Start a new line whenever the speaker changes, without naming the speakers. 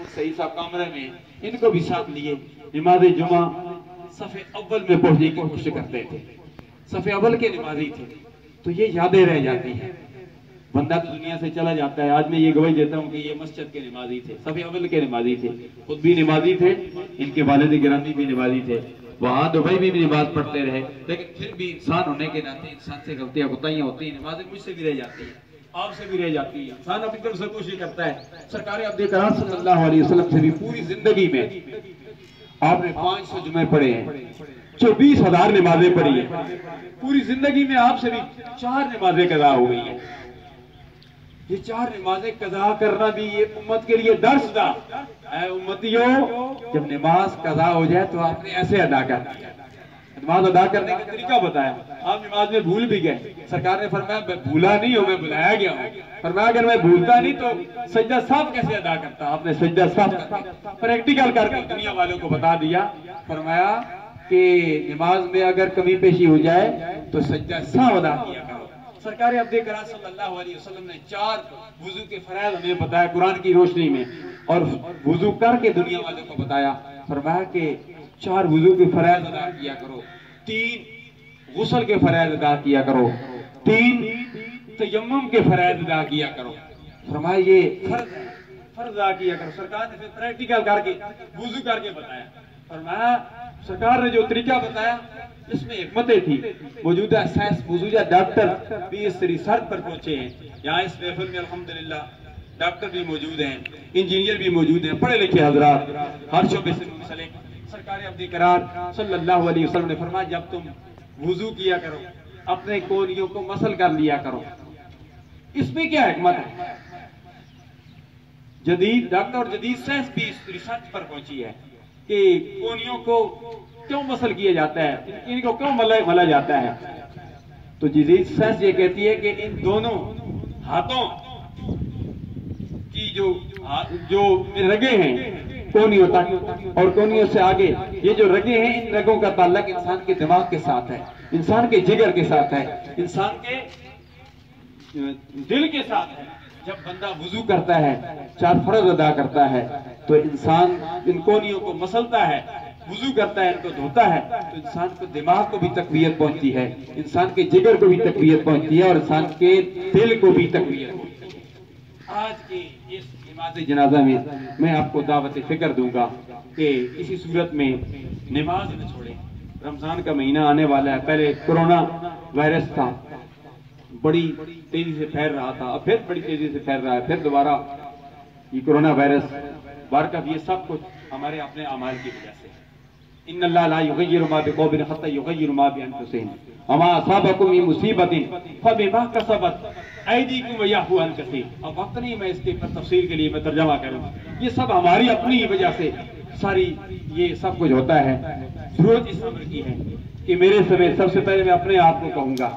सही साहब कमरे में, इनको भी साथ लिए नमाज जुमा सफ़े अव्वल में पहुंचने की कोशिश करते थे। सफ़े अव्वल के नमाजी थे, तो ये यादें रह जाती हैं। बंदा तो दुनिया से चला जाता है। आज मैं ये गवाही देता हूँ कि ये मस्जिद के नमाजी थे, सफ़े अव्वल के नमाजी थे, खुद भी नमाजी थे, इनके वालिद गिरामी भी नमाजी थे, वहाँ दुबई में भी नमाज पढ़ते रहे। लेकिन फिर भी इंसान होने के नाते इंसान से गलतियाँ कोताहियाँ होती हैं। नमाजें मुझसे भी रह जाती है, आपसे भी रह जाती है। इंसान अपनी तरफ से कोशिश करता है। सरकार अब्दे करार सल्लल्लाहु अलैहि वसल्लम से भी पूरी जिंदगी में आपने 500 जुमे पढ़े हैं, 24,000 नमाजें पढ़ी है। पूरी जिंदगी में आपसे भी 4 नमाजें कज़ा हो गई है। ये 4 नमाजें कज़ा करना भी ये उम्मत के लिए दर्स था। ऐ उम्मतियों, जब नमाज कज़ा हो जाए तो आपने ऐसे अदा करना है। नमाज अदा करने का तरीका बताया। आप नमाज में भूल भी गए, सरकार ने फरमाया मैं भूला नहीं हूं, मैं बुलाया गया हूं। फरमाया अगर मैं भूलता नहीं तो सजदा साफ कैसे अदा करता। आपने सजदा साफ प्रैक्टिकल करके दुनिया वालों को बता दिया। फरमाया कि नमाज में अगर कमी पेशी हो जाए तो सजदा साफ अदा किया करो। सरकार अब्दे करार सल्लल्लाहु अलैहि वसल्लम ने 4 वुजू के फराइज़ हमें बताया कुरान की रोशनी में, और वुजू करके दुनिया वालों को बताया। फरमाया कि 4 वुजू के फराइज़ अदा किया करो, 3 गुस्ल के फराइज़ अदा किया करो, 3 तयम्मुम के फराइज़ अदा किया करो। फरमाया ये फर्ज अदा किया करो। सरकार ने फिर प्रैक्टिकल करके वुजू करके बताया। फरमाया सरकार ने जो तरीका बताया इसमें हिकमतें थी। मौजूदा साइंस मौजूदा डॉक्टर भी इस रिसर्च पर पहुंचे हैं। यहाँ इस महफिल में अल्हम्दुलिल्लाह डॉक्टर भी मौजूद हैं, इंजीनियर भी मौजूद हैं, पढ़े लिखे हजरात हर शोबे से मुंसलिक। सरकार अब्दे करार सल्लल्लाहु अलैहि वसल्लम ने फरमाया जब तुम वुजू किया करो अपने कोहनियों को मसल कर लिया करो। इसमें क्या हिकमत है? जदीद डॉक्टर और जदीद साइंस भी इस रिसर्च पर पहुंची है कि कोहनियों को क्यों मसल किया जाता है, इनको क्यों मला जाता है। तो जदीद साइंस ये कहती है कि इन दोनों हाथों की जो रगे हैं कोहनियों तक और कोहनियों से आगे, ये जो रगे हैं इन रगों का ताल्लुक इंसान के दिमाग के साथ है, इंसान के जिगर के साथ है, इंसान के दिल के साथ है। जब बंदा वुजू करता है, 4 फर्ज अदा करता है, तो इंसान इन कोहनियों को मसलता है, वुजू करता है, इनको धोता है, तो इंसान को दिमाग को भी तकवीयत पहुंचती है, इंसान के जिगर को भी तकवीयत पहुंचती है और इंसान के दिल को भी तकवीयत पहुंचती है। आज के इस नमाज जनाजा में मैं आपको दावत फिक्र दूंगा कि किसी सूरत में नमाज न छोड़ें। रमजान का महीना आने वाला है। पहले कोरोना वायरस था, बड़ी तेजी से फैल रहा था, अब फिर बड़ी तेजी से फैल रहा है, फिर दोबारा ये कोरोना वायरस बारकत। ये सब कुछ हमारे अपने अमाल की वजह से। इन्नल्लाह ला युगय्यिरु मा बिक़ौमिन हत्ता युगय्यिरु मा बिअनफुसिहिम वमा असाबकुम मिन मुसीबतिन फबिमा कसबत ऐदीकुम व याफू अन कसीर। अब वक्त नहीं मैं इसके तफसील के लिए मैं तर्जमा करूं। ये सब हमारी अपनी ही वजह से सारी ये सब कुछ होता है। जरूरत इस अमर की है कि मेरे समय सबसे पहले मैं अपने आप को कहूंगा